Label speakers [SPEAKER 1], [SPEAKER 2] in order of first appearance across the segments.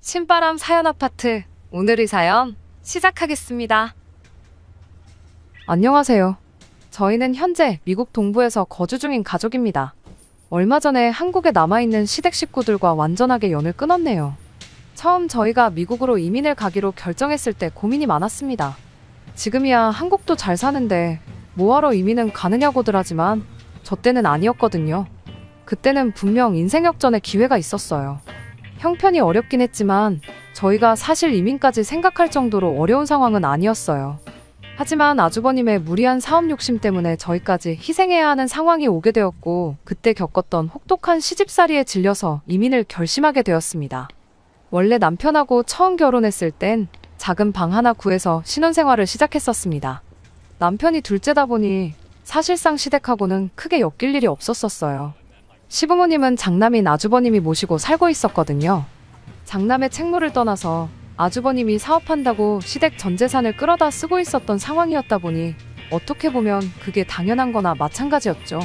[SPEAKER 1] 신바람 사연 아파트, 오늘의 사연 시작하겠습니다. 안녕하세요. 저희는 현재 미국 동부에서 거주 중인 가족입니다. 얼마 전에 한국에 남아있는 시댁 식구들과 완전하게 연을 끊었네요. 처음 저희가 미국으로 이민을 가기로 결정했을 때 고민이 많았습니다. 지금이야 한국도 잘 사는데 뭐하러 이민은 가느냐고들 하지만 저 때는 아니었거든요. 그때는 분명 인생 역전의 기회가 있었어요. 형편이 어렵긴 했지만 저희가 사실 이민까지 생각할 정도로 어려운 상황은 아니었어요. 하지만 아주버님의 무리한 사업 욕심 때문에 저희까지 희생해야 하는 상황이 오게 되었고, 그때 겪었던 혹독한 시집살이에 질려서 이민을 결심하게 되었습니다. 원래 남편하고 처음 결혼했을 땐 작은 방 하나 구해서 신혼생활을 시작했었습니다. 남편이 둘째다 보니 사실상 시댁하고는 크게 엮일 일이 없었어요. 시부모님은 장남인 아주버님이 모시고 살고 있었거든요. 장남의 책무를 떠나서 아주버님이 사업한다고 시댁 전 재산을 끌어다 쓰고 있었던 상황이었다 보니 어떻게 보면 그게 당연한 거나 마찬가지였죠.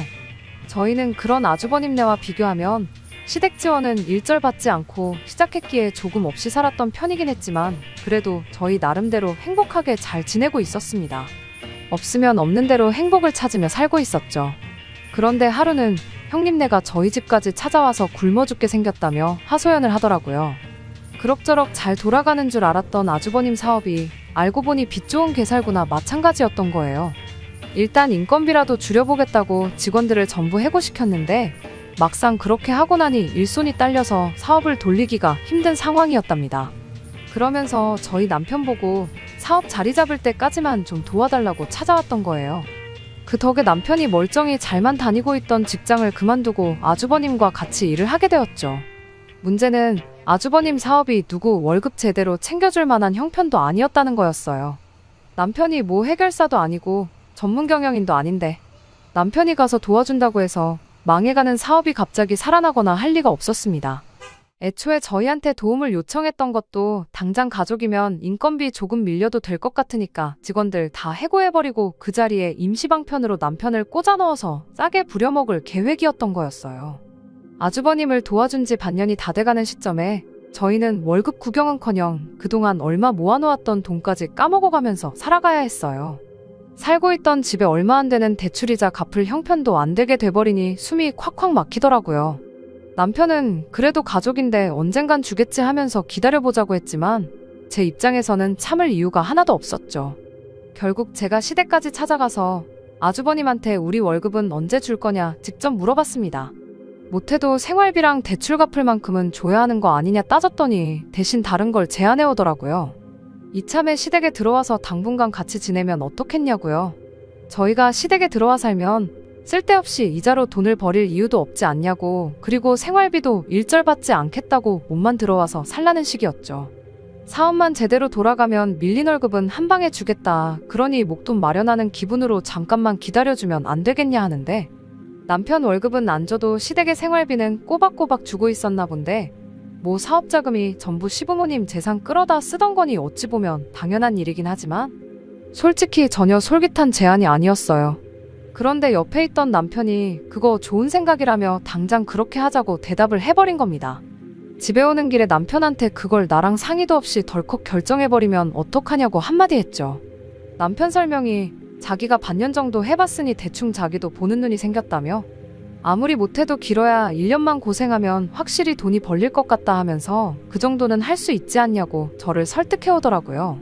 [SPEAKER 1] 저희는 그런 아주버님네와 비교하면 시댁 지원은 일절 받지 않고 시작했기에 조금 없이 살았던 편이긴 했지만 그래도 저희 나름대로 행복하게 잘 지내고 있었습니다. 없으면 없는 대로 행복을 찾으며 살고 있었죠. 그런데 하루는 형님네가 저희 집까지 찾아와서 굶어 죽게 생겼다며 하소연을 하더라고요. 그럭저럭 잘 돌아가는 줄 알았던 아주버님 사업이 알고 보니 빚 좋은 개살구나 마찬가지였던 거예요. 일단 인건비라도 줄여보겠다고 직원들을 전부 해고시켰는데 막상 그렇게 하고 나니 일손이 딸려서 사업을 돌리기가 힘든 상황이었답니다. 그러면서 저희 남편 보고 사업 자리 잡을 때까지만 좀 도와달라고 찾아왔던 거예요. 그 덕에 남편이 멀쩡히 잘만 다니고 있던 직장을 그만두고 아주버님과 같이 일을 하게 되었죠. 문제는 아주버님 사업이 누구 월급 제대로 챙겨줄 만한 형편도 아니었다는 거였어요. 남편이 뭐 해결사도 아니고 전문 경영인도 아닌데 남편이 가서 도와준다고 해서 망해가는 사업이 갑자기 살아나거나 할 리가 없었습니다. 애초에 저희한테 도움을 요청했던 것도 당장 가족이면 인건비 조금 밀려도 될 것 같으니까 직원들 다 해고해버리고 그 자리에 임시방편으로 남편을 꽂아 넣어서 싸게 부려먹을 계획이었던 거였어요. 아주버님을 도와준 지 반년이 다 돼가는 시점에 저희는 월급 구경은커녕 그동안 얼마 모아놓았던 돈까지 까먹어가면서 살아가야 했어요. 살고 있던 집에 얼마 안 되는 대출이자 갚을 형편도 안 되게 돼버리니 숨이 콱콱 막히더라고요. 남편은 그래도 가족인데 언젠간 주겠지 하면서 기다려보자고 했지만 제 입장에서는 참을 이유가 하나도 없었죠. 결국 제가 시댁까지 찾아가서 아주버님한테 우리 월급은 언제 줄 거냐 직접 물어봤습니다. 못해도 생활비랑 대출 갚을 만큼은 줘야 하는 거 아니냐 따졌더니 대신 다른 걸 제안해 오더라고요. 이참에 시댁에 들어와서 당분간 같이 지내면 어떻겠냐고요. 저희가 시댁에 들어와 살면 쓸데없이 이자로 돈을 버릴 이유도 없지 않냐고, 그리고 생활비도 일절 받지 않겠다고 몸만 들어와서 살라는 식이었죠. 사업만 제대로 돌아가면 밀린 월급은 한 방에 주겠다. 그러니 목돈 마련하는 기분으로 잠깐만 기다려주면 안 되겠냐 하는데 남편 월급은 안 줘도 시댁의 생활비는 꼬박꼬박 주고 있었나 본데 뭐 사업 자금이 전부 시부모님 재산 끌어다 쓰던 거니 어찌 보면 당연한 일이긴 하지만 솔직히 전혀 솔깃한 제안이 아니었어요. 그런데 옆에 있던 남편이 그거 좋은 생각이라며 당장 그렇게 하자고 대답을 해버린 겁니다. 집에 오는 길에 남편한테 그걸 나랑 상의도 없이 덜컥 결정해버리면 어떡하냐고 한마디 했죠. 남편 설명이 자기가 반년 정도 해봤으니 대충 자기도 보는 눈이 생겼다며 아무리 못해도 길어야 1년만 고생하면 확실히 돈이 벌릴 것 같다 하면서 그 정도는 할 수 있지 않냐고 저를 설득해오더라고요.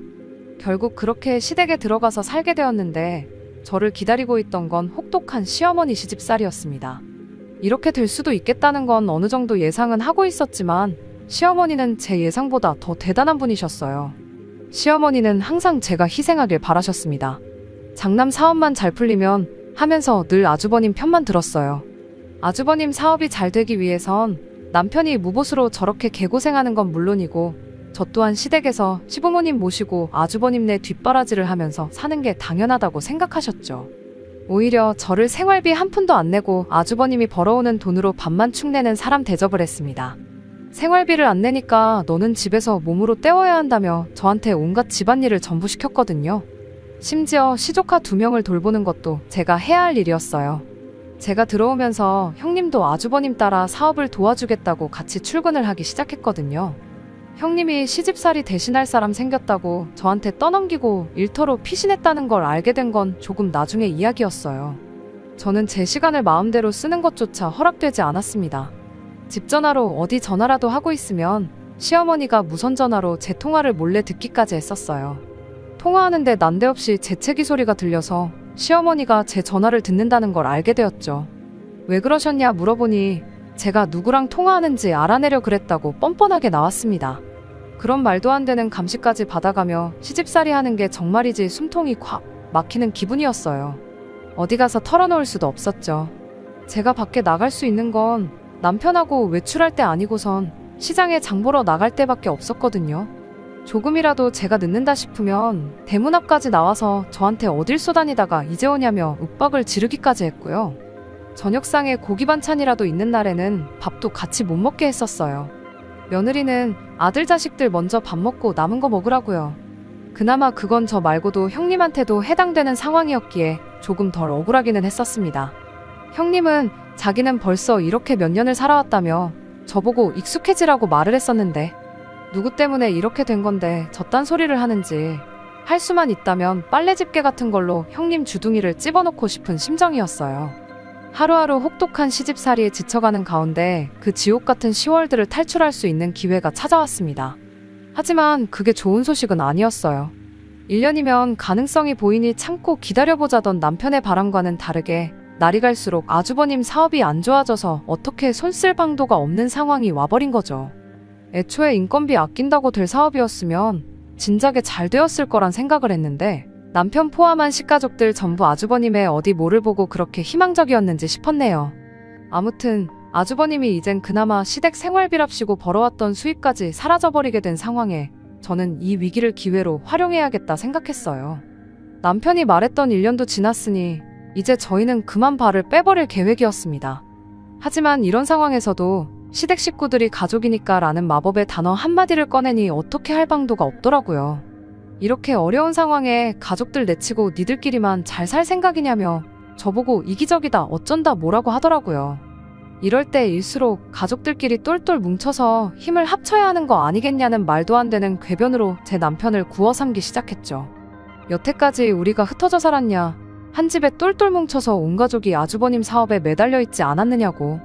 [SPEAKER 1] 결국 그렇게 시댁에 들어가서 살게 되었는데 저를 기다리고 있던 건 혹독한 시어머니 시집살이였습니다. 이렇게 될 수도 있겠다는 건 어느 정도 예상은 하고 있었지만 시어머니는 제 예상보다 더 대단한 분이셨어요. 시어머니는 항상 제가 희생하길 바라셨습니다. 장남 사업만 잘 풀리면 하면서 늘 아주버님 편만 들었어요. 아주버님 사업이 잘 되기 위해선 남편이 무보수로 저렇게 개고생하는 건 물론이고 저 또한 시댁에서 시부모님 모시고 아주버님네 뒷바라지를 하면서 사는 게 당연하다고 생각하셨죠. 오히려 저를 생활비 한 푼도 안 내고 아주버님이 벌어오는 돈으로 밥만 축내는 사람 대접을 했습니다. 생활비를 안 내니까 너는 집에서 몸으로 때워야 한다며 저한테 온갖 집안일을 전부 시켰거든요. 심지어 시조카 2명을 돌보는 것도 제가 해야 할 일이었어요. 제가 들어오면서 형님도 아주버님 따라 사업을 도와주겠다고 같이 출근을 하기 시작했거든요. 형님이 시집살이 대신할 사람 생겼다고 저한테 떠넘기고 일터로 피신했다는 걸 알게 된 건 조금 나중의 이야기였어요. 저는 제 시간을 마음대로 쓰는 것조차 허락되지 않았습니다. 집 전화로 어디 전화라도 하고 있으면 시어머니가 무선 전화로 제 통화를 몰래 듣기까지 했었어요. 통화하는데 난데없이 재채기 소리가 들려서 시어머니가 제 전화를 듣는다는 걸 알게 되었죠. 왜 그러셨냐 물어보니 제가 누구랑 통화하는지 알아내려 그랬다고 뻔뻔하게 나왔습니다. 그런 말도 안 되는 감시까지 받아가며 시집살이 하는 게 정말이지 숨통이 콱 막히는 기분이었어요. 어디 가서 털어놓을 수도 없었죠. 제가 밖에 나갈 수 있는 건 남편하고 외출할 때 아니고선 시장에 장 보러 나갈 때밖에 없었거든요. 조금이라도 제가 늦는다 싶으면 대문 앞까지 나와서 저한테 어딜 쏘다니다가 이제 오냐며 윽박을 지르기까지 했고요. 저녁상에 고기 반찬이라도 있는 날에는 밥도 같이 못 먹게 했었어요. 며느리는 아들 자식들 먼저 밥 먹고 남은 거 먹으라고요. 그나마 그건 저 말고도 형님한테도 해당되는 상황이었기에 조금 덜 억울하기는 했었습니다. 형님은 자기는 벌써 이렇게 몇 년을 살아왔다며 저보고 익숙해지라고 말을 했었는데 누구 때문에 이렇게 된 건데 저딴 소리를 하는지 할 수만 있다면 빨래 집게 같은 걸로 형님 주둥이를 찝어놓고 싶은 심정이었어요. 하루하루 혹독한 시집살이에 지쳐가는 가운데 그 지옥 같은 10월들을 탈출할 수 있는 기회가 찾아왔습니다. 하지만 그게 좋은 소식은 아니었어요. 1년이면 가능성이 보이니 참고 기다려보자던 남편의 바람과는 다르게 날이 갈수록 아주버님 사업이 안 좋아져서 어떻게 손 쓸 방도가 없는 상황이 와버린 거죠. 애초에 인건비 아낀다고 될 사업이었으면 진작에 잘 되었을 거란 생각을 했는데 남편 포함한 식가족들 전부 아주버님의 어디 뭐를 보고 그렇게 희망적이었는지 싶었네요. 아무튼 아주버님이 이젠 그나마 시댁 생활비랍시고 벌어왔던 수입까지 사라져버리게 된 상황에 저는 이 위기를 기회로 활용해야겠다 생각했어요. 남편이 말했던 1년도 지났으니 이제 저희는 그만 발을 빼버릴 계획이었습니다. 하지만 이런 상황에서도 시댁 식구들이 가족이니까 라는 마법의 단어 한마디를 꺼내니 어떻게 할 방도가 없더라고요. 이렇게 어려운 상황에 가족들 내치고 니들끼리만 잘 살 생각이냐며 저보고 이기적이다 어쩐다 뭐라고 하더라고요. 이럴 때일수록 가족들끼리 똘똘 뭉쳐서 힘을 합쳐야 하는 거 아니겠냐는 말도 안 되는 궤변으로 제 남편을 구워 삼기 시작했죠. 여태까지 우리가 흩어져 살았냐, 한 집에 똘똘 뭉쳐서 온 가족이 아주버님 사업에 매달려 있지 않았느냐고.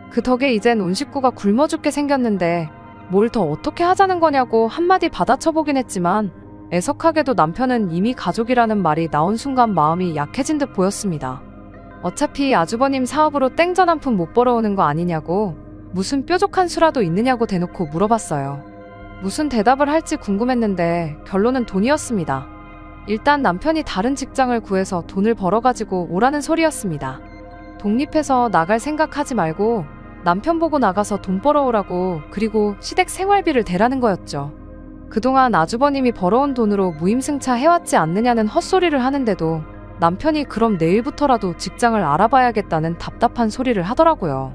[SPEAKER 1] 그 덕에 이젠 온 식구가 굶어 죽게 생겼는데 뭘 더 어떻게 하자는 거냐고 한마디 받아쳐보긴 했지만 애석하게도 남편은 이미 가족이라는 말이 나온 순간 마음이 약해진 듯 보였습니다. 어차피 아주버님 사업으로 땡전 한 푼 못 벌어오는 거 아니냐고, 무슨 뾰족한 수라도 있느냐고 대놓고 물어봤어요. 무슨 대답을 할지 궁금했는데 결론은 돈이었습니다. 일단 남편이 다른 직장을 구해서 돈을 벌어가지고 오라는 소리였습니다. 독립해서 나갈 생각하지 말고 남편 보고 나가서 돈 벌어오라고, 그리고 시댁 생활비를 대라는 거였죠. 그동안 아주버님이 벌어온 돈으로 무임승차 해왔지 않느냐는 헛소리를 하는데도 남편이 그럼 내일부터라도 직장을 알아봐야겠다는 답답한 소리를 하더라고요.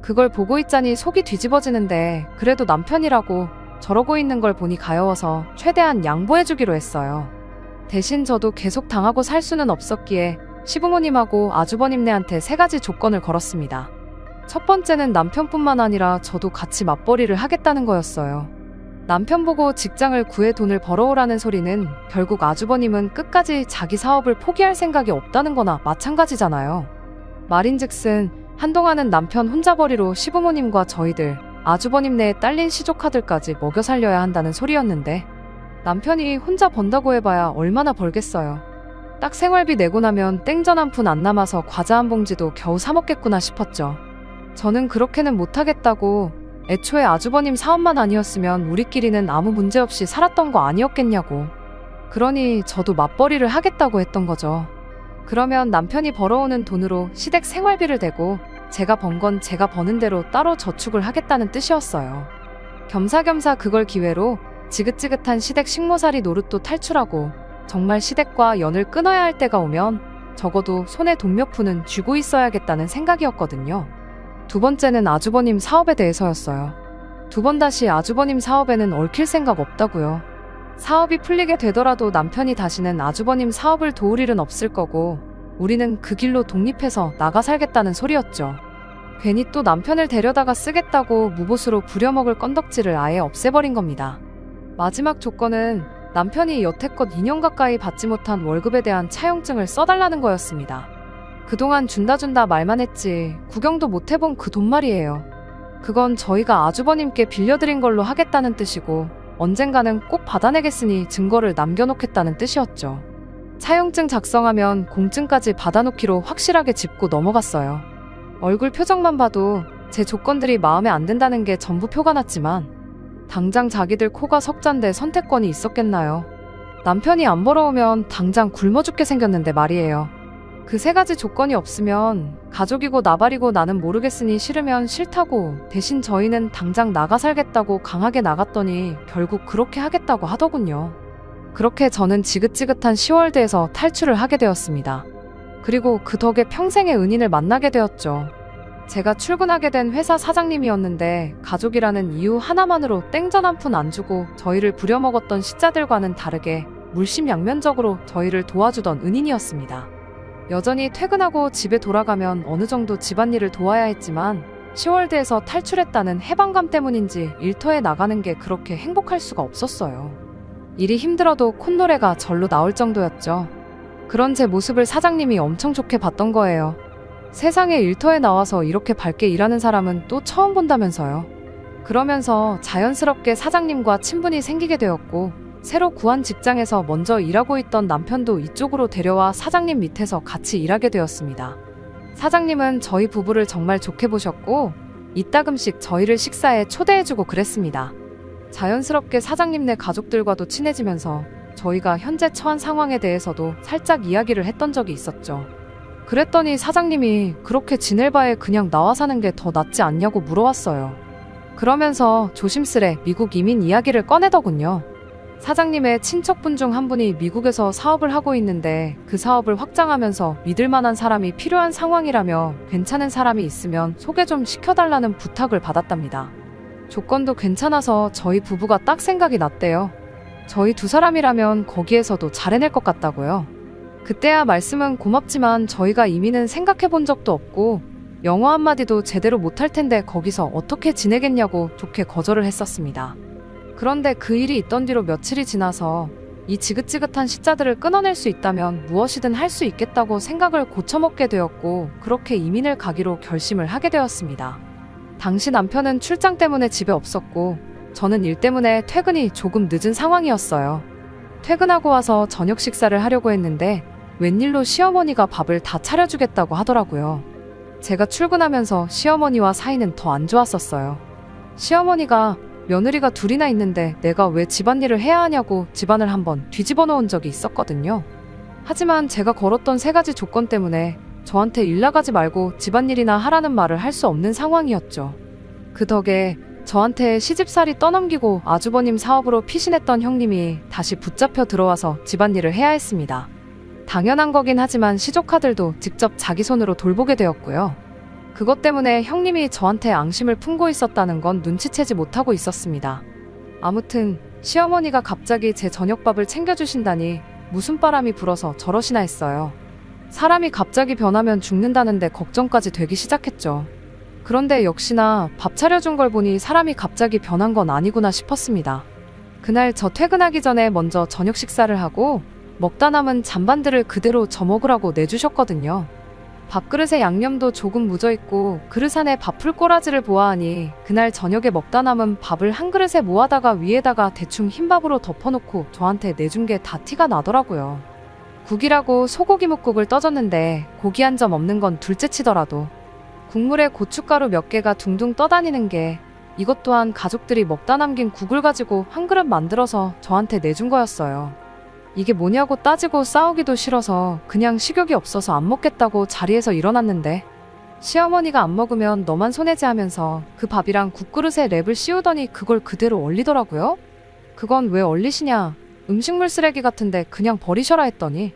[SPEAKER 1] 그걸 보고 있자니 속이 뒤집어지는데 그래도 남편이라고 저러고 있는 걸 보니 가여워서 최대한 양보해주기로 했어요. 대신 저도 계속 당하고 살 수는 없었기에 시부모님하고 아주버님네한테 3가지 조건을 걸었습니다. 첫 번째는 남편뿐만 아니라 저도 같이 맞벌이를 하겠다는 거였어요. 남편 보고 직장을 구해 돈을 벌어오라는 소리는 결국 아주버님은 끝까지 자기 사업을 포기할 생각이 없다는 거나 마찬가지잖아요. 말인즉슨 한동안은 남편 혼자벌이로 시부모님과 저희들, 아주버님네에 딸린 시조카들까지 먹여 살려야 한다는 소리였는데 남편이 혼자 번다고 해봐야 얼마나 벌겠어요. 딱 생활비 내고 나면 땡전 한 푼 안 남아서 과자 한 봉지도 겨우 사 먹겠구나 싶었죠. 저는 그렇게는 못하겠다고, 애초에 아주버님 사업만 아니었으면 우리끼리는 아무 문제 없이 살았던 거 아니었겠냐고. 그러니 저도 맞벌이를 하겠다고 했던 거죠. 그러면 남편이 벌어오는 돈으로 시댁 생활비를 대고 제가 번 건 제가 버는 대로 따로 저축을 하겠다는 뜻이었어요. 겸사겸사 그걸 기회로 지긋지긋한 시댁 식모살이 노릇도 탈출하고 정말 시댁과 연을 끊어야 할 때가 오면 적어도 손에 돈 몇 푼은 쥐고 있어야겠다는 생각이었거든요. 두 번째는 아주버님 사업에 대해서였어요. 두 번 다시 아주버님 사업에는 얽힐 생각 없다고요. 사업이 풀리게 되더라도 남편이 다시는 아주버님 사업을 도울 일은 없을 거고 우리는 그 길로 독립해서 나가 살겠다는 소리였죠. 괜히 또 남편을 데려다가 쓰겠다고 무보수로 부려먹을 건덕지를 아예 없애버린 겁니다. 마지막 조건은 남편이 여태껏 2년 가까이 받지 못한 월급에 대한 차용증을 써달라는 거였습니다. 그동안 준다 말만 했지 구경도 못 해본 그 돈 말이에요. 그건 저희가 아주버님께 빌려드린 걸로 하겠다는 뜻이고 언젠가는 꼭 받아내겠으니 증거를 남겨놓겠다는 뜻이었죠. 차용증 작성하면 공증까지 받아놓기로 확실하게 짚고 넘어갔어요. 얼굴 표정만 봐도 제 조건들이 마음에 안 든다는 게 전부 표가 났지만 당장 자기들 코가 석잔데 선택권이 있었겠나요? 남편이 안 벌어오면 당장 굶어 죽게 생겼는데 말이에요. 그 3가지 조건이 없으면 가족이고 나발이고 나는 모르겠으니 싫으면 싫다고 대신 저희는 당장 나가 살겠다고 강하게 나갔더니 결국 그렇게 하겠다고 하더군요. 그렇게 저는 지긋지긋한 10월대에서 탈출을 하게 되었습니다. 그리고 그 덕에 평생의 은인을 만나게 되었죠. 제가 출근하게 된 회사 사장님이었는데 가족이라는 이유 하나만으로 땡전 한 푼 안 주고 저희를 부려먹었던 시자들과는 다르게 물심양면적으로 저희를 도와주던 은인이었습니다. 여전히 퇴근하고 집에 돌아가면 어느 정도 집안일을 도와야 했지만 10월대에서 탈출했다는 해방감 때문인지 일터에 나가는 게 그렇게 행복할 수가 없었어요. 일이 힘들어도 콧노래가 절로 나올 정도였죠. 그런 제 모습을 사장님이 엄청 좋게 봤던 거예요. 세상에 일터에 나와서 이렇게 밝게 일하는 사람은 또 처음 본다면서요. 그러면서 자연스럽게 사장님과 친분이 생기게 되었고 새로 구한 직장에서 먼저 일하고 있던 남편도 이쪽으로 데려와 사장님 밑에서 같이 일하게 되었습니다. 사장님은 저희 부부를 정말 좋게 보셨고 이따금씩 저희를 식사에 초대해주고 그랬습니다. 자연스럽게 사장님네 가족들과도 친해지면서 저희가 현재 처한 상황에 대해서도 살짝 이야기를 했던 적이 있었죠. 그랬더니 사장님이 그렇게 지낼 바에 그냥 나와 사는 게 더 낫지 않냐고 물어왔어요. 그러면서 조심스레 미국 이민 이야기를 꺼내더군요. 사장님의 친척분 중 한 분이 미국에서 사업을 하고 있는데 그 사업을 확장하면서 믿을 만한 사람이 필요한 상황이라며 괜찮은 사람이 있으면 소개 좀 시켜달라는 부탁을 받았답니다. 조건도 괜찮아서 저희 부부가 딱 생각이 났대요. 저희 2사람이라면 거기에서도 잘 해낼 것 같다고요. 그때야 말씀은 고맙지만 저희가 이민은 생각해 본 적도 없고 영어 한마디도 제대로 못할 텐데 거기서 어떻게 지내겠냐고 좋게 거절을 했었습니다. 그런데 그 일이 있던 뒤로 며칠이 지나서 이 지긋지긋한 시자들을 끊어낼 수 있다면 무엇이든 할 수 있겠다고 생각을 고쳐먹게 되었고 그렇게 이민을 가기로 결심을 하게 되었습니다. 당시 남편은 출장 때문에 집에 없었고 저는 일 때문에 퇴근이 조금 늦은 상황이었어요. 퇴근하고 와서 저녁 식사를 하려고 했는데 웬일로 시어머니가 밥을 다 차려주겠다고 하더라고요. 제가 출근하면서 시어머니와 사이는 더 안 좋았었어요. 시어머니가 며느리가 2이나 있는데 내가 왜 집안일을 해야 하냐고 집안을 한번 뒤집어 놓은 적이 있었거든요. 하지만 제가 걸었던 3가지 조건 때문에 저한테 일 나가지 말고 집안일이나 하라는 말을 할 수 없는 상황이었죠. 그 덕에 저한테 시집살이 떠넘기고 아주버님 사업으로 피신했던 형님이 다시 붙잡혀 들어와서 집안일을 해야 했습니다. 당연한 거긴 하지만 시조카들도 직접 자기 손으로 돌보게 되었고요. 그것 때문에 형님이 저한테 앙심을 품고 있었다는 건 눈치채지 못하고 있었습니다. 아무튼 시어머니가 갑자기 제 저녁밥을 챙겨주신다니 무슨 바람이 불어서 저러시나 했어요. 사람이 갑자기 변하면 죽는다는데 걱정까지 되기 시작했죠. 그런데 역시나 밥 차려준 걸 보니 사람이 갑자기 변한 건 아니구나 싶었습니다. 그날 저 퇴근하기 전에 먼저 저녁 식사를 하고 먹다 남은 잔반들을 그대로 저 먹으라고 내주셨거든요. 밥그릇에 양념도 조금 묻어있고 그릇 안에 밥풀 꼬라지를 보아하니 그날 저녁에 먹다 남은 밥을 한 그릇에 모아다가 위에다가 대충 흰밥으로 덮어놓고 저한테 내준 게 다 티가 나더라고요. 국이라고 소고기 묵국을 떠줬는데 고기 한 점 없는 건 둘째치더라도 국물에 고춧가루 몇 개가 둥둥 떠다니는 게 이것 또한 가족들이 먹다 남긴 국을 가지고 한 그릇 만들어서 저한테 내준 거였어요. 이게 뭐냐고 따지고 싸우기도 싫어서 그냥 식욕이 없어서 안 먹겠다고 자리에서 일어났는데 시어머니가 안 먹으면 너만 손해지 하면서 그 밥이랑 국그릇에 랩을 씌우더니 그걸 그대로 얼리더라고요. 그건 왜 얼리시냐, 음식물 쓰레기 같은데 그냥 버리셔라 했더니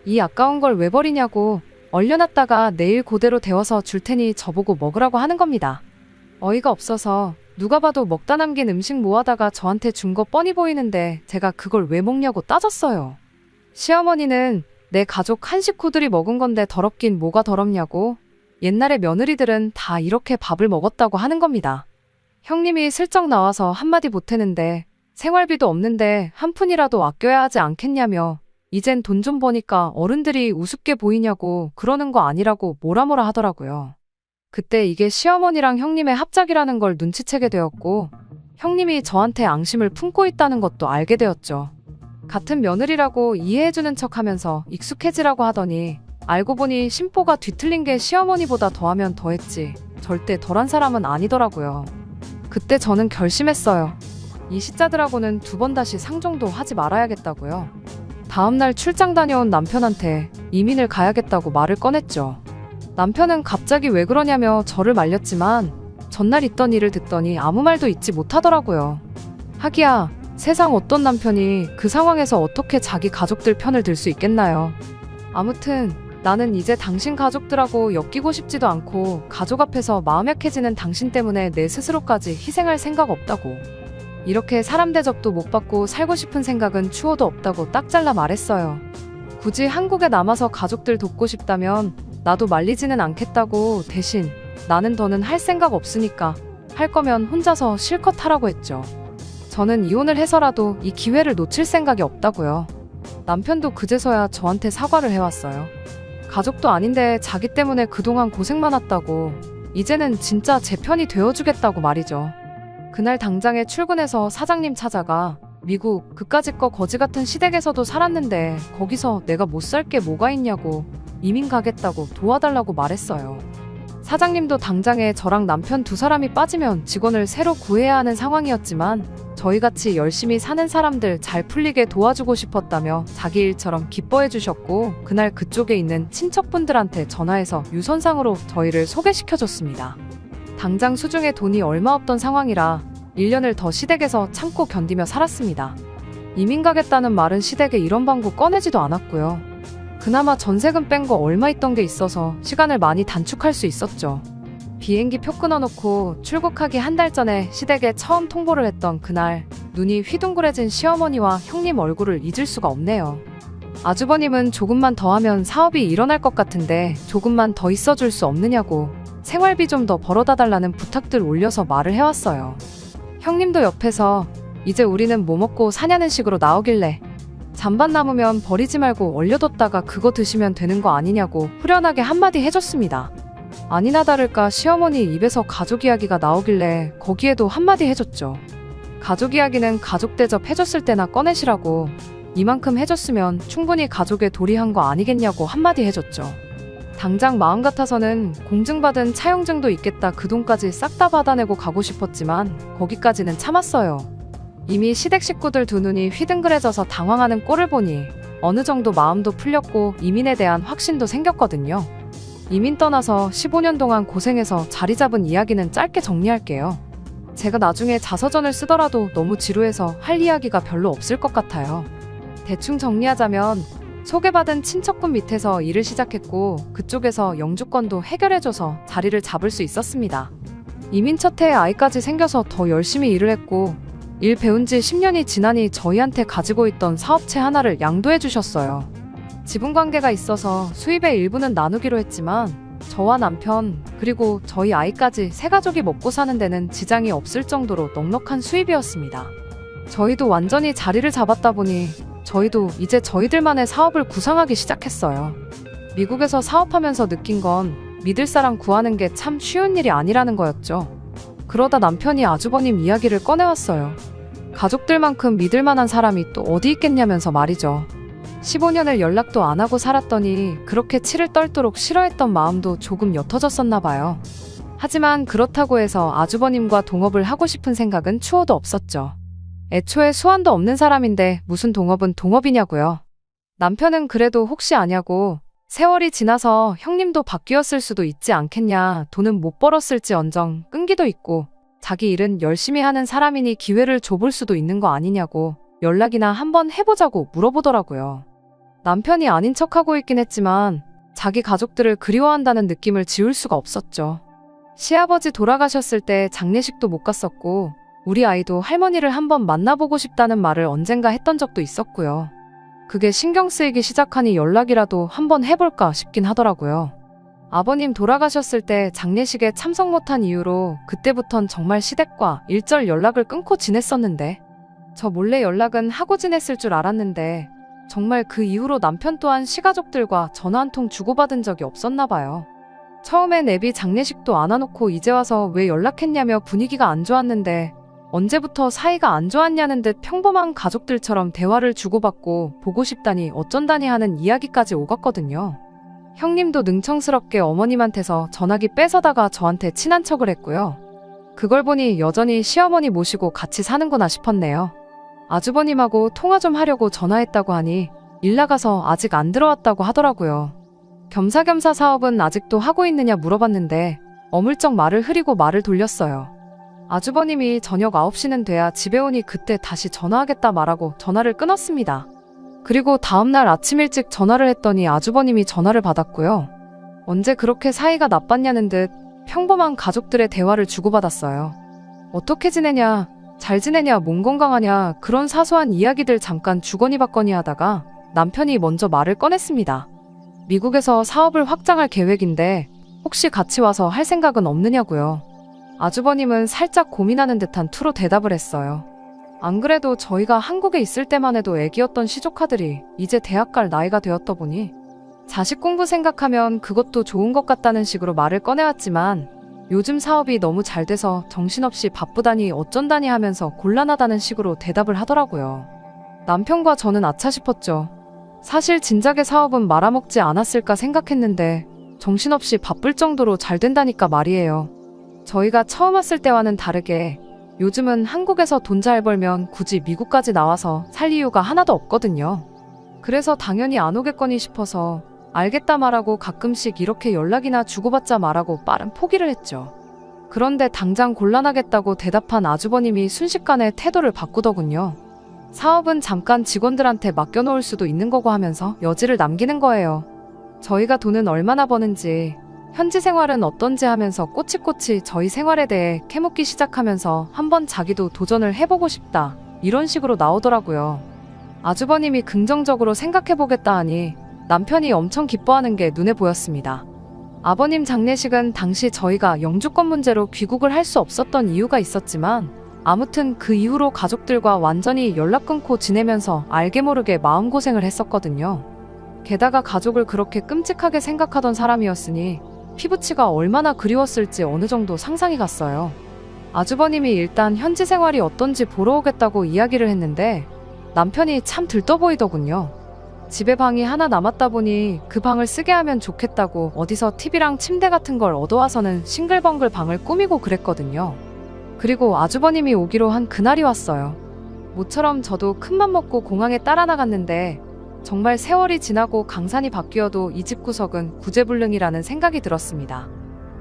[SPEAKER 1] 이 아까운 걸 왜 버리냐고 얼려놨다가 내일 그대로 데워서 줄 테니 저보고 먹으라고 하는 겁니다. 어이가 없어서 누가 봐도 먹다 남긴 음식 모아다가 저한테 준 거 뻔히 보이는데 제가 그걸 왜 먹냐고 따졌어요. 시어머니는 내 가족 한 식구들이 먹은 건데 더럽긴 뭐가 더럽냐고 옛날에 며느리들은 다 이렇게 밥을 먹었다고 하는 겁니다. 형님이 슬쩍 나와서 한마디 보태는데 생활비도 없는데 한 푼이라도 아껴야 하지 않겠냐며 이젠 돈 좀 버니까 어른들이 우습게 보이냐고 그러는 거 아니라고 뭐라 하더라고요. 그때 이게 시어머니랑 형님의 합작이라는 걸 눈치채게 되었고 형님이 저한테 앙심을 품고 있다는 것도 알게 되었죠. 같은 며느리라고 이해해주는 척하면서 익숙해지라고 하더니 알고 보니 심보가 뒤틀린 게 시어머니보다 더하면 더했지 절대 덜한 사람은 아니더라고요. 그때 저는 결심했어요. 이 시자들하고는 2번 다시 상종도 하지 말아야겠다고요. 다음날 출장 다녀온 남편한테 이민을 가야겠다고 말을 꺼냈죠. 남편은 갑자기 왜 그러냐며 저를 말렸지만 전날 있던 일을 듣더니 아무 말도 잊지 못하더라고요. 하기야 세상 어떤 남편이 그 상황에서 어떻게 자기 가족들 편을 들 수 있겠나요. 아무튼 나는 이제 당신 가족들하고 엮이고 싶지도 않고 가족 앞에서 마음 약해지는 당신 때문에 내 스스로까지 희생할 생각 없다고. 이렇게 사람 대접도 못 받고 살고 싶은 생각은 추호도 없다고 딱 잘라 말했어요. 굳이 한국에 남아서 가족들 돕고 싶다면 나도 말리지는 않겠다고 대신 나는 더는 할 생각 없으니까 할 거면 혼자서 실컷 하라고 했죠. 저는 이혼을 해서라도 이 기회를 놓칠 생각이 없다고요. 남편도 그제서야 저한테 사과를 해왔어요. 가족도 아닌데 자기 때문에 그동안 고생 많았다고 이제는 진짜 제 편이 되어주겠다고 말이죠. 그날 당장에 출근해서 사장님 찾아가 미국 그까짓 거 거지 같은 시댁에서도 살았는데 거기서 내가 못 살 게 뭐가 있냐고 이민 가겠다고 도와달라고 말했어요. 사장님도 당장에 저랑 남편 2사람이 빠지면 직원을 새로 구해야 하는 상황이었지만 저희같이 열심히 사는 사람들 잘 풀리게 도와주고 싶었다며 자기 일처럼 기뻐해 주셨고 그날 그쪽에 있는 친척분들한테 전화해서 유선상으로 저희를 소개시켜줬습니다. 당장 수중에 돈이 얼마 없던 상황이라 1년을 더 시댁에서 참고 견디며 살았습니다. 이민 가겠다는 말은 시댁에 이런 방구 꺼내지도 않았고요. 그나마 전세금 뺀 거 얼마 있던 게 있어서 시간을 많이 단축할 수 있었죠. 비행기 표 끊어놓고 출국하기 한 달 전에 시댁에 처음 통보를 했던 그날 눈이 휘둥그레진 시어머니와 형님 얼굴을 잊을 수가 없네요. 아주버님은 조금만 더 하면 사업이 일어날 것 같은데 조금만 더 있어줄 수 없느냐고 생활비 좀 더 벌어다 달라는 부탁들 올려서 말을 해왔어요. 형님도 옆에서 이제 우리는 뭐 먹고 사냐는 식으로 나오길래 잔반 남으면 버리지 말고 얼려뒀다가 그거 드시면 되는 거 아니냐고 후련하게 한마디 해줬습니다. 아니나 다를까 시어머니 입에서 가족 이야기가 나오길래 거기에도 한마디 해줬죠. 가족 이야기는 가족 대접 해줬을 때나 꺼내시라고 이만큼 해줬으면 충분히 가족에 도리한 거 아니겠냐고 한마디 해줬죠. 당장 마음 같아서는 공증받은 차용증도 있겠다 그 돈까지 싹 다 받아내고 가고 싶었지만 거기까지는 참았어요. 이미 시댁 식구들 2눈이 휘둥그레져서 당황하는 꼴을 보니 어느 정도 마음도 풀렸고 이민에 대한 확신도 생겼거든요. 이민 떠나서 15년 동안 고생해서 자리 잡은 이야기는 짧게 정리할게요. 제가 나중에 자서전을 쓰더라도 너무 지루해서 할 이야기가 별로 없을 것 같아요. 대충 정리하자면 소개받은 친척분 밑에서 일을 시작했고 그쪽에서 영주권도 해결해줘서 자리를 잡을 수 있었습니다. 이민 첫 해에 아이까지 생겨서 더 열심히 일을 했고 일 배운 지 10년이 지나니 저희한테 가지고 있던 사업체 하나를 양도해 주셨어요. 지분관계가 있어서 수입의 일부는 나누기로 했지만 저와 남편 그리고 저희 아이까지 세 가족이 먹고 사는 데는 지장이 없을 정도로 넉넉한 수입이었습니다. 저희도 완전히 자리를 잡았다 보니 저희도 이제 저희들만의 사업을 구상하기 시작했어요. 미국에서 사업하면서 느낀 건 믿을 사람 구하는 게 참 쉬운 일이 아니라는 거였죠. 그러다 남편이 아주버님 이야기를 꺼내왔어요. 가족들만큼 믿을 만한 사람이 또 어디 있겠냐면서 말이죠. 15년을 연락도 안 하고 살았더니 그렇게 치를 떨도록 싫어했던 마음도 조금 옅어졌었나 봐요. 하지만 그렇다고 해서 아주버님과 동업을 하고 싶은 생각은 추호도 없었죠. 애초에 수완도 없는 사람인데 무슨 동업은 동업이냐고요. 남편은 그래도 혹시 아냐고 세월이 지나서 형님도 바뀌었을 수도 있지 않겠냐, 돈은 못 벌었을지언정 끈기도 있고 자기 일은 열심히 하는 사람이니 기회를 줘볼 수도 있는 거 아니냐고 연락이나 한번 해보자고 물어보더라고요. 남편이 아닌 척하고 있긴 했지만 자기 가족들을 그리워한다는 느낌을 지울 수가 없었죠. 시아버지 돌아가셨을 때 장례식도 못 갔었고 우리 아이도 할머니를 한번 만나보고 싶다는 말을 언젠가 했던 적도 있었고요. 그게 신경 쓰이기 시작하니 연락이라도 한번 해볼까 싶긴 하더라고요. 아버님 돌아가셨을 때 장례식에 참석 못한 이유로 그때부턴 정말 시댁과 일절 연락을 끊고 지냈었는데 저 몰래 연락은 하고 지냈을 줄 알았는데 정말 그 이후로 남편 또한 시가족들과 전화 한 통 주고받은 적이 없었나 봐요. 처음엔 애비 장례식도 안 와놓고 이제 와서 왜 연락했냐며 분위기가 안 좋았는데 언제부터 사이가 안 좋았냐는 듯 평범한 가족들처럼 대화를 주고받고 보고 싶다니 어쩐다니 하는 이야기까지 오갔거든요. 형님도 능청스럽게 어머님한테서 전화기 뺏어다가 저한테 친한 척을 했고요. 그걸 보니 여전히 시어머니 모시고 같이 사는구나 싶었네요. 아주버님하고 통화 좀 하려고 전화했다고 하니 일 나가서 아직 안 들어왔다고 하더라고요. 겸사겸사 사업은 아직도 하고 있느냐 물어봤는데 어물쩍 말을 흐리고 말을 돌렸어요. 아주버님이 저녁 9시는 돼야 집에 오니 그때 다시 전화하겠다 말하고 전화를 끊었습니다. 그리고 다음날 아침 일찍 전화를 했더니 아주버님이 전화를 받았고요. 언제 그렇게 사이가 나빴냐는 듯 평범한 가족들의 대화를 주고받았어요. 어떻게 지내냐, 잘 지내냐, 몸 건강하냐 그런 사소한 이야기들 잠깐 주거니 받거니 하다가 남편이 먼저 말을 꺼냈습니다. 미국에서 사업을 확장할 계획인데 혹시 같이 와서 할 생각은 없느냐고요. 아주버님은 살짝 고민하는 듯한 투로 대답을 했어요. 안 그래도 저희가 한국에 있을 때만 해도 애기였던 시조카들이 이제 대학 갈 나이가 되었다 보니 자식 공부 생각하면 그것도 좋은 것 같다는 식으로 말을 꺼내왔지만 요즘 사업이 너무 잘 돼서 정신없이 바쁘다니 어쩐다니 하면서 곤란하다는 식으로 대답을 하더라고요. 남편과 저는 아차 싶었죠. 사실 진작에 사업은 말아먹지 않았을까 생각했는데 정신없이 바쁠 정도로 잘 된다니까 말이에요. 저희가 처음 왔을 때와는 다르게 요즘은 한국에서 돈 잘 벌면 굳이 미국까지 나와서 살 이유가 하나도 없거든요. 그래서 당연히 안 오겠거니 싶어서 알겠다 말하고 가끔씩 이렇게 연락이나 주고받자 말하고 빠른 포기를 했죠. 그런데 당장 곤란하겠다고 대답한 아주버님이 순식간에 태도를 바꾸더군요. 사업은 잠깐 직원들한테 맡겨놓을 수도 있는 거고 하면서 여지를 남기는 거예요. 저희가 돈은 얼마나 버는지 현지 생활은 어떤지 하면서 꼬치꼬치 저희 생활에 대해 캐묻기 시작하면서 한번 자기도 도전을 해보고 싶다 이런 식으로 나오더라고요. 아주버님이 긍정적으로 생각해보겠다 하니 남편이 엄청 기뻐하는 게 눈에 보였습니다. 아버님 장례식은 당시 저희가 영주권 문제로 귀국을 할 수 없었던 이유가 있었지만 아무튼 그 이후로 가족들과 완전히 연락 끊고 지내면서 알게 모르게 마음고생을 했었거든요. 게다가 가족을 그렇게 끔찍하게 생각하던 사람이었으니 피부치가 얼마나 그리웠을지 어느 정도 상상이 갔어요. 아주버님이 일단 현지 생활이 어떤지 보러 오겠다고 이야기를 했는데 남편이 참 들떠 보이더군요. 집에 방이 하나 남았다 보니 그 방을 쓰게 하면 좋겠다고 어디서 TV랑 침대 같은 걸 얻어와서는 싱글벙글 방을 꾸미고 그랬거든요. 그리고 아주버님이 오기로 한 그날이 왔어요. 모처럼 저도 큰맘 먹고 공항에 따라 나갔는데 정말 세월이 지나고 강산이 바뀌어도 이 집 구석은 구제불능이라는 생각이 들었습니다.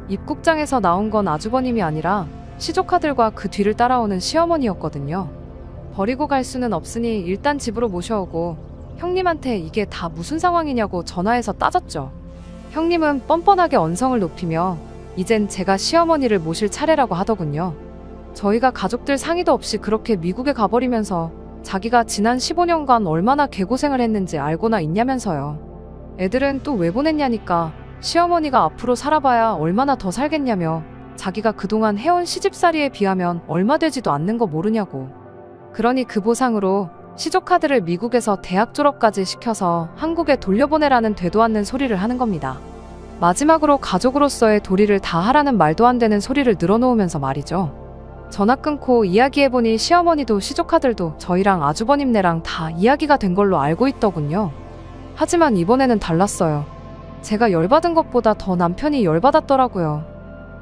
[SPEAKER 1] 입국장에서 나온 건 아주버님이 아니라 시조카들과 그 뒤를 따라오는 시어머니였거든요. 버리고 갈 수는 없으니 일단 집으로 모셔오고 형님한테 이게 다 무슨 상황이냐고 전화해서 따졌죠. 형님은 뻔뻔하게 언성을 높이며 이젠 제가 시어머니를 모실 차례라고 하더군요. 저희가 가족들 상의도 없이 그렇게 미국에 가버리면서 자기가 지난 15년간 얼마나 개고생을 했는지 알고나 있냐면서요. 애들은 또 왜 보냈냐니까 시어머니가 앞으로 살아봐야 얼마나 더 살겠냐며 자기가 그동안 해온 시집살이에 비하면 얼마 되지도 않는 거 모르냐고. 그러니 그 보상으로 시조카들을 미국에서 대학 졸업까지 시켜서 한국에 돌려보내라는 되도 않는 소리를 하는 겁니다. 마지막으로 가족으로서의 도리를 다 하라는 말도 안 되는 소리를 늘어놓으면서 말이죠. 전화 끊고 이야기해보니 시어머니도 시조카들도 저희랑 아주버님네랑 다 이야기가 된 걸로 알고 있더군요. 하지만 이번에는 달랐어요. 제가 열받은 것보다 더 남편이 열받았더라고요.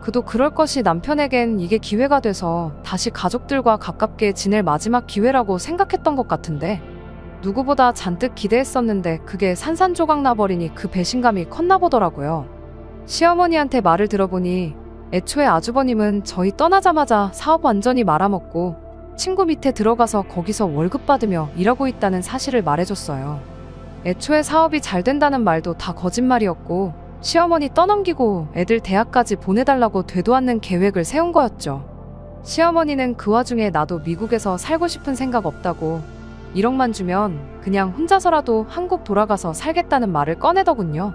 [SPEAKER 1] 그도 그럴 것이 남편에겐 이게 기회가 돼서 다시 가족들과 가깝게 지낼 마지막 기회라고 생각했던 것 같은데 누구보다 잔뜩 기대했었는데 그게 산산조각 나버리니 그 배신감이 컸나 보더라고요. 시어머니한테 말을 들어보니 애초에 아주버님은 저희 떠나자마자 사업 완전히 말아먹고 친구 밑에 들어가서 거기서 월급 받으며 일하고 있다는 사실을 말해줬어요. 애초에 사업이 잘 된다는 말도 다 거짓말이었고 시어머니 떠넘기고 애들 대학까지 보내달라고 되도 않는 계획을 세운 거였죠. 시어머니는 그 와중에 나도 미국에서 살고 싶은 생각 없다고 1억만 주면 그냥 혼자서라도 한국 돌아가서 살겠다는 말을 꺼내더군요.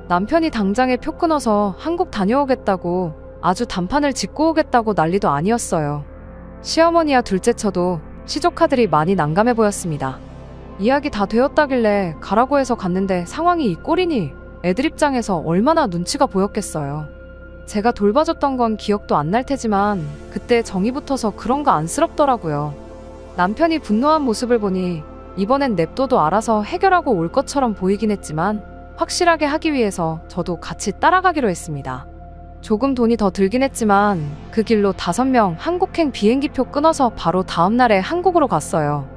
[SPEAKER 1] 남편이 당장에 표 끊어서 한국 다녀오겠다고 아주 단판을 짓고 오겠다고 난리도 아니었어요. 시어머니와 둘째쳐도 시조카들이 많이 난감해 보였습니다. 이야기 다 되었다길래 가라고 해서 갔는데 상황이 이 꼴이니 애들 입장에서 얼마나 눈치가 보였겠어요. 제가 돌봐줬던 건 기억도 안 날 테지만 그때 정이 붙어서 그런 거 안쓰럽더라고요. 남편이 분노한 모습을 보니 이번엔 냅둬도 알아서 해결하고 올 것처럼 보이긴 했지만 확실하게 하기 위해서 저도 같이 따라가기로 했습니다. 조금 돈이 더 들긴 했지만 그 길로 5명 한국행 비행기표 끊어서 바로 다음날에 한국으로 갔어요.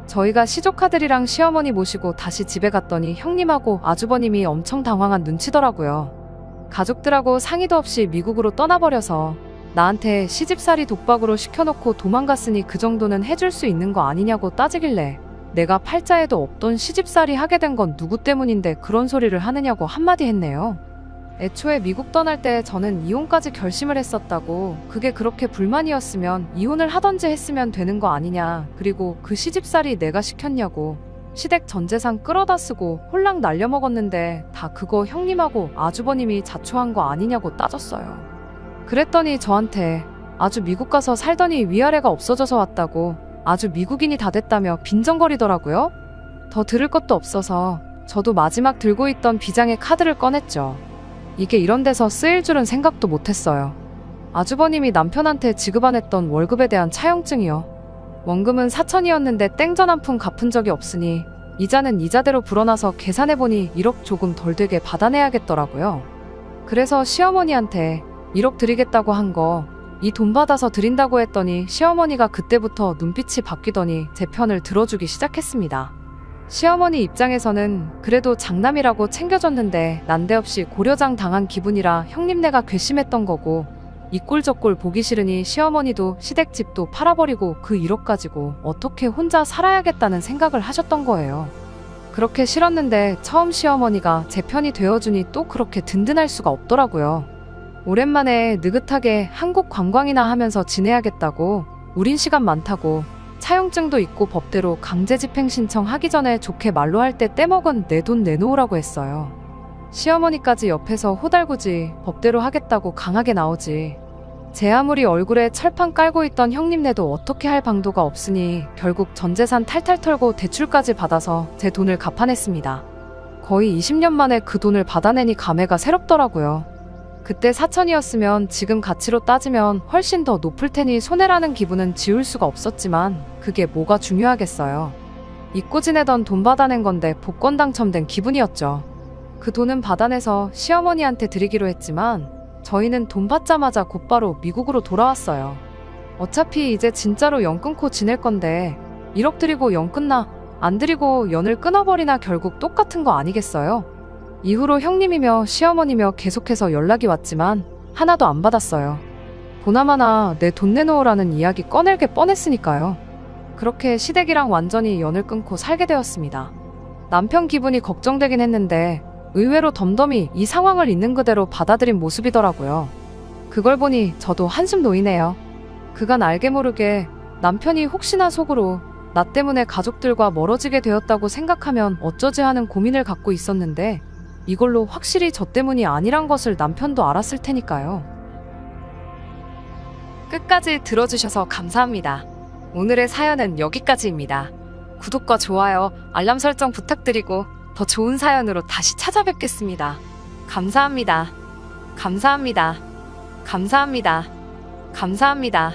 [SPEAKER 1] 저희가 시조카들이랑 시어머니 모시고 다시 집에 갔더니 형님하고 아주버님이 엄청 당황한 눈치더라고요. 가족들하고 상의도 없이 미국으로 떠나버려서 나한테 시집살이 독박으로 시켜놓고 도망갔으니 그 정도는 해줄 수 있는 거 아니냐고 따지길래 내가 팔자에도 없던 시집살이 하게 된 건 누구 때문인데 그런 소리를 하느냐고 한마디 했네요. 애초에 미국 떠날 때 저는 이혼까지 결심을 했었다고, 그게 그렇게 불만이었으면 이혼을 하던지 했으면 되는 거 아니냐, 그리고 그 시집살이 내가 시켰냐고, 시댁 전 재산 끌어다 쓰고 홀랑 날려먹었는데 다 그거 형님하고 아주버님이 자초한 거 아니냐고 따졌어요. 그랬더니 저한테 아주 미국 가서 살더니 위아래가 없어져서 왔다고, 아주 미국인이 다 됐다며 빈정거리더라고요. 더 들을 것도 없어서 저도 마지막 들고 있던 비장의 카드를 꺼냈죠. 이게 이런 데서 쓰일 줄은 생각도 못했어요. 아주버님이 남편한테 지급 안 했던 월급에 대한 차용증이요. 원금은 4천이었는데 땡전 한 푼 갚은 적이 없으니 이자는 이자대로 불어나서 계산해보니 1억 조금 덜 되게 받아내야겠더라고요. 그래서 시어머니한테 1억 드리겠다고 한 거, 이 돈 받아서 드린다고 했더니 시어머니가 그때부터 눈빛이 바뀌더니 제 편을 들어주기 시작했습니다. 시어머니 입장에서는 그래도 장남이라고 챙겨줬는데 난데없이 고려장 당한 기분이라 형님네가 괘씸했던 거고, 이 꼴 저 꼴 보기 싫으니 시어머니도 시댁집도 팔아버리고 그 1억 가지고 어떻게 혼자 살아야겠다는 생각을 하셨던 거예요. 그렇게 싫었는데 처음 시어머니가 제 편이 되어주니 또 그렇게 든든할 수가 없더라고요. 오랜만에 느긋하게 한국 관광이나 하면서 지내야겠다고, 우린 시간 많다고, 차용증도 있고 법대로 강제집행 신청하기 전에 좋게 말로 할 때 떼먹은 내 돈 내놓으라고 했어요. 시어머니까지 옆에서 호달구지 법대로 하겠다고 강하게 나오지. 제 아무리 얼굴에 철판 깔고 있던 형님네도 어떻게 할 방도가 없으니 결국 전재산 탈탈 털고 대출까지 받아서 제 돈을 갚아냈습니다. 거의 20년 만에 그 돈을 받아내니 감회가 새롭더라고요. 그때 4천이었으면 지금 가치로 따지면 훨씬 더 높을 테니 손해라는 기분은 지울 수가 없었지만 그게 뭐가 중요하겠어요. 잊고 지내던 돈 받아낸 건데 복권 당첨된 기분이었죠. 그 돈은 받아내서 시어머니한테 드리기로 했지만 저희는 돈 받자마자 곧바로 미국으로 돌아왔어요. 어차피 이제 진짜로 연 끊고 지낼 건데 1억 드리고 연 끊나 안 드리고 연을 끊어버리나 결국 똑같은 거 아니겠어요? 이후로 형님이며 시어머니며 계속해서 연락이 왔지만 하나도 안 받았어요. 보나마나 내 돈 내놓으라는 이야기 꺼낼게 뻔했으니까요. 그렇게 시댁이랑 완전히 연을 끊고 살게 되었습니다. 남편 기분이 걱정되긴 했는데 의외로 덤덤히 이 상황을 있는 그대로 받아들인 모습이더라고요. 그걸 보니 저도 한숨 놓이네요. 그간 알게 모르게 남편이 혹시나 속으로 나 때문에 가족들과 멀어지게 되었다고 생각하면 어쩌지 하는 고민을 갖고 있었는데 이걸로 확실히 저 때문이 아니란 것을 남편도 알았을 테니까요. 끝까지 들어주셔서 감사합니다. 오늘의 사연은 여기까지입니다. 구독과 좋아요, 알람 설정 부탁드리고 더 좋은 사연으로 다시 찾아뵙겠습니다. 감사합니다. 감사합니다. 감사합니다. 감사합니다.